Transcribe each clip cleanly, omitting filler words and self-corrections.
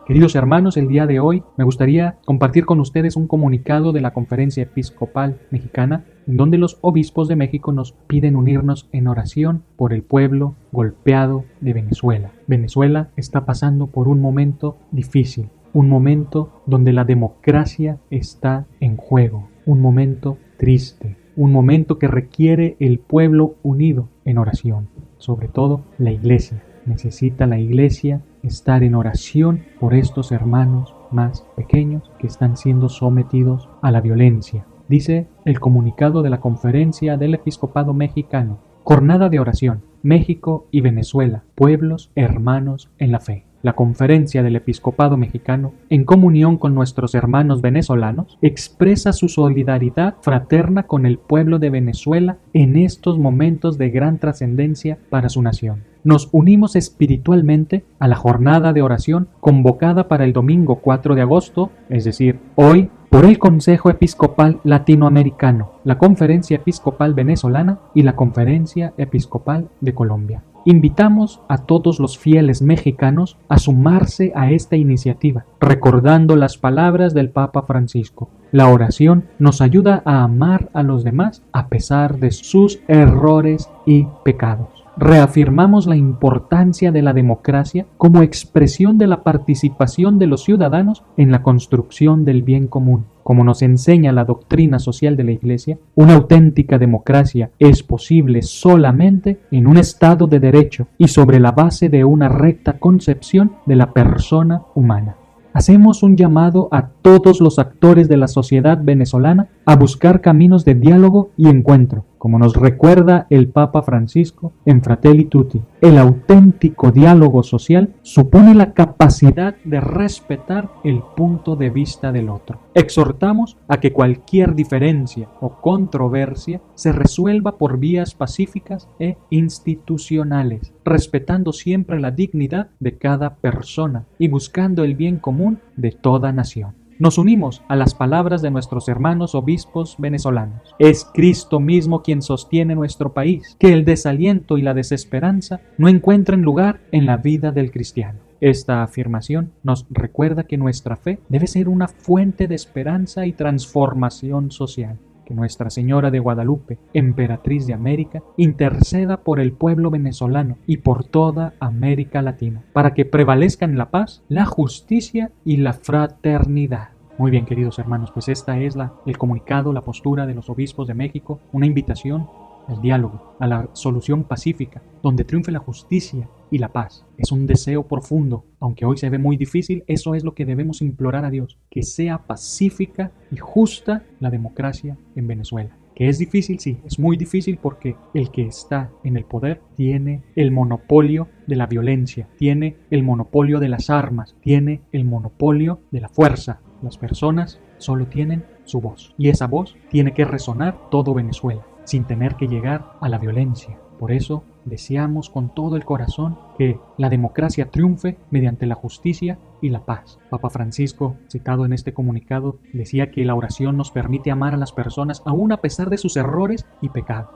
Queridos hermanos, el día de hoy me gustaría compartir con ustedes un comunicado de la Conferencia Episcopal Mexicana, en donde los obispos de México nos piden unirnos en oración por el pueblo golpeado de Venezuela. Venezuela está pasando por un momento difícil, un momento donde la democracia está en juego, un momento triste, un momento que requiere el pueblo unido en oración, sobre todo la Iglesia. Necesita la Iglesia estar en oración por estos hermanos más pequeños que están siendo sometidos a la violencia. Dice el comunicado de la Conferencia del Episcopado Mexicano: Jornada de oración, México y Venezuela, pueblos hermanos en la fe. La Conferencia del Episcopado Mexicano, en comunión con nuestros hermanos venezolanos, expresa su solidaridad fraterna con el pueblo de Venezuela en estos momentos de gran trascendencia para su nación. Nos unimos espiritualmente a la jornada de oración convocada para el domingo 4 de agosto, es decir, hoy, por el Consejo Episcopal Latinoamericano, la Conferencia Episcopal Venezolana y la Conferencia Episcopal de Colombia. Invitamos a todos los fieles mexicanos a sumarse a esta iniciativa, recordando las palabras del Papa Francisco. La oración nos ayuda a amar a los demás a pesar de sus errores y pecados. Reafirmamos la importancia de la democracia como expresión de la participación de los ciudadanos en la construcción del bien común. Como nos enseña la doctrina social de la Iglesia, una auténtica democracia es posible solamente en un Estado de derecho y sobre la base de una recta concepción de la persona humana. Hacemos un llamado a todos los actores de la sociedad venezolana a buscar caminos de diálogo y encuentro, como nos recuerda el Papa Francisco en Fratelli Tutti. El auténtico diálogo social supone la capacidad de respetar el punto de vista del otro. Exhortamos a que cualquier diferencia o controversia se resuelva por vías pacíficas e institucionales, respetando siempre la dignidad de cada persona y buscando el bien común de toda nación. Nos unimos a las palabras de nuestros hermanos obispos venezolanos. Es Cristo mismo quien sostiene nuestro país. Que el desaliento y la desesperanza no encuentren lugar en la vida del cristiano. Esta afirmación nos recuerda que nuestra fe debe ser una fuente de esperanza y transformación social. Que Nuestra Señora de Guadalupe, emperatriz de América, interceda por el pueblo venezolano y por toda América Latina, para que prevalezcan la paz, la justicia y la fraternidad. Muy bien, queridos hermanos, pues esta es el comunicado, la postura de los obispos de México, una invitación al diálogo, a la solución pacífica, donde triunfe la justicia y la paz. Es un deseo profundo, aunque hoy se ve muy difícil, eso es lo que debemos implorar a Dios, que sea pacífica y justa la democracia en Venezuela. Que es difícil, sí, es muy difícil porque el que está en el poder tiene el monopolio de la violencia, tiene el monopolio de las armas, tiene el monopolio de la fuerza. Las personas solo tienen su voz y esa voz tiene que resonar todo Venezuela, sin tener que llegar a la violencia. Por eso deseamos con todo el corazón que la democracia triunfe mediante la justicia y la paz. Papa Francisco, citado en este comunicado, decía que la oración nos permite amar a las personas aún a pesar de sus errores y pecados.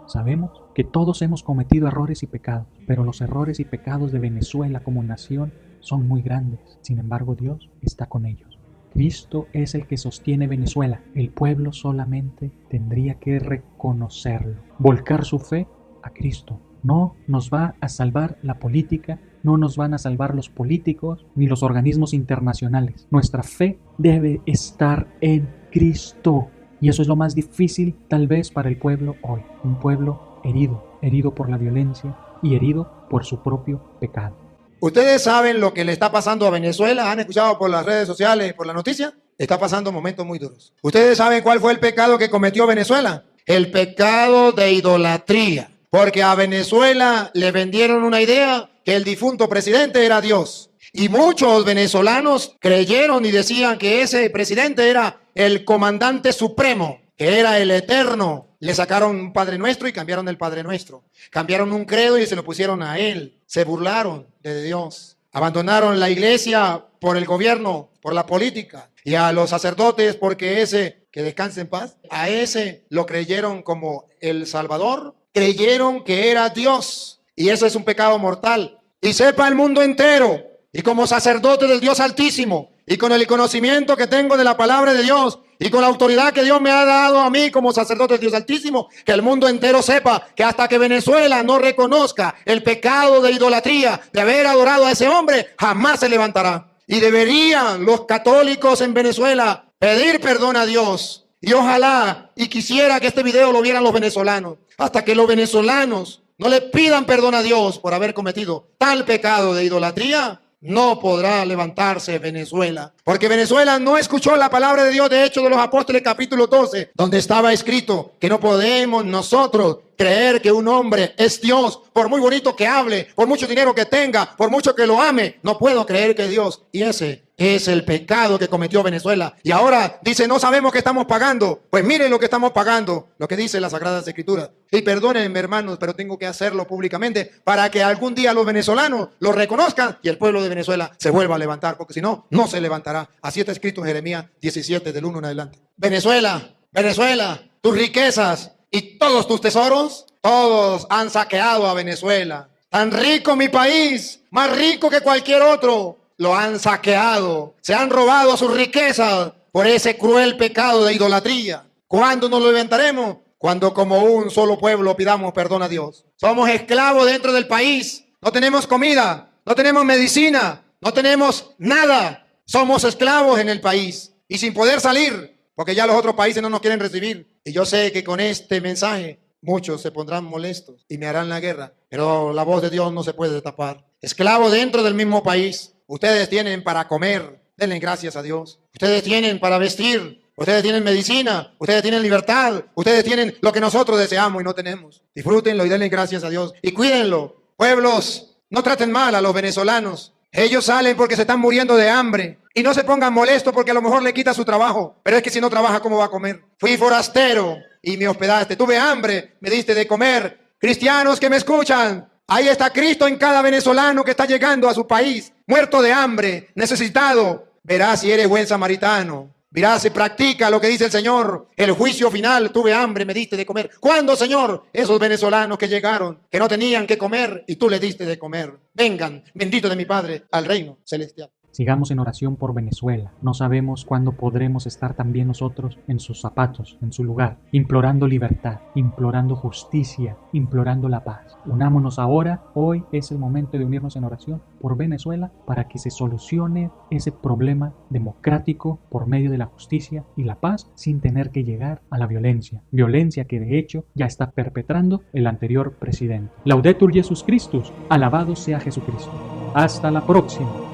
Sabemos que todos hemos cometido errores y pecados, pero los errores y pecados de Venezuela como nación son muy grandes. Sin embargo, Dios está con ellos. Cristo es el que sostiene Venezuela. El pueblo solamente tendría que reconocerlo, volcar su fe a Cristo. No nos va a salvar la política, no nos van a salvar los políticos ni los organismos internacionales. Nuestra fe debe estar en Cristo. Y eso es lo más difícil tal vez para el pueblo hoy. Un pueblo herido por la violencia y herido por su propio pecado. Ustedes saben lo que le está pasando a Venezuela, han escuchado por las redes sociales, por la noticia, está pasando momentos muy duros. Ustedes saben cuál fue el pecado que cometió Venezuela, el pecado de idolatría, porque a Venezuela le vendieron una idea que el difunto presidente era Dios. Y muchos venezolanos creyeron y decían que ese presidente era el comandante supremo, que era el eterno. Le sacaron un Padre Nuestro y cambiaron el Padre Nuestro. Cambiaron un credo y se lo pusieron a él. Se burlaron de Dios. Abandonaron la iglesia por el gobierno, por la política. Y a los sacerdotes porque ese, que descanse en paz, a ese lo creyeron como el Salvador. Creyeron que era Dios. Y eso es un pecado mortal. Y sepa el mundo entero y como sacerdote del Dios Altísimo, y con el conocimiento que tengo de la palabra de Dios, y con la autoridad que Dios me ha dado a mí como sacerdote del Dios Altísimo, que el mundo entero sepa que hasta que Venezuela no reconozca el pecado de idolatría, de haber adorado a ese hombre, jamás se levantará. Y deberían los católicos en Venezuela pedir perdón a Dios. Y ojalá y quisiera que este video lo vieran los venezolanos. Hasta que los venezolanos no le pidan perdón a Dios por haber cometido tal pecado de idolatría, no podrá levantarse Venezuela. Porque Venezuela no escuchó la palabra de Dios de Hechos de los Apóstoles capítulo 12, donde estaba escrito que no podemos nosotros creer que un hombre es Dios, por muy bonito que hable, por mucho dinero que tenga, por mucho que lo ame, no puedo creer que es Dios. Y ese es el pecado que cometió Venezuela. Y ahora dice, no sabemos qué estamos pagando. Pues miren lo que estamos pagando, lo que dice las Sagradas Escrituras. Y perdónenme, hermanos, pero tengo que hacerlo públicamente para que algún día los venezolanos lo reconozcan y el pueblo de Venezuela se vuelva a levantar, porque si no, no se levantará. Así está escrito en Jeremías 17, del 1 en adelante. Venezuela, Venezuela, tus riquezas y todos tus tesoros, todos han saqueado a Venezuela. Tan rico mi país, más rico que cualquier otro. Lo han saqueado, se han robado sus riquezas por ese cruel pecado de idolatría. ¿Cuándo nos levantaremos? Cuando como un solo pueblo pidamos perdón a Dios. Somos esclavos dentro del país, no tenemos comida, no tenemos medicina, no tenemos nada. Somos esclavos en el país y sin poder salir, porque ya los otros países no nos quieren recibir. Y yo sé que con este mensaje muchos se pondrán molestos y me harán la guerra, pero la voz de Dios no se puede tapar. Esclavos dentro del mismo país. Ustedes tienen para comer, denle gracias a Dios. Ustedes tienen para vestir, ustedes tienen medicina, ustedes tienen libertad, ustedes tienen lo que nosotros deseamos y no tenemos. Disfrútenlo y denle gracias a Dios y cuídenlo. Pueblos, no traten mal a los venezolanos. Ellos salen porque se están muriendo de hambre. Y no se pongan molestos porque a lo mejor le quita su trabajo. Pero es que si no trabaja, ¿cómo va a comer? Fui forastero y me hospedaste. Tuve hambre, me diste de comer. Cristianos que me escuchan, ahí está Cristo en cada venezolano que está llegando a su país, muerto de hambre, necesitado. Verás si eres buen samaritano. Verás si practica lo que dice el Señor. El juicio final, tuve hambre, me diste de comer. ¿Cuándo, Señor? Esos venezolanos que llegaron, que no tenían que comer y tú les diste de comer. Vengan, bendito de mi Padre, al reino celestial. Sigamos en oración por Venezuela. No sabemos cuándo podremos estar también nosotros en sus zapatos, en su lugar, implorando libertad, implorando justicia, implorando la paz. Unámonos ahora. Hoy es el momento de unirnos en oración por Venezuela para que se solucione ese problema democrático por medio de la justicia y la paz sin tener que llegar a la violencia. Violencia que de hecho ya está perpetrando el anterior presidente. Laudetur Jesus Christus. Alabado sea Jesucristo. Hasta la próxima.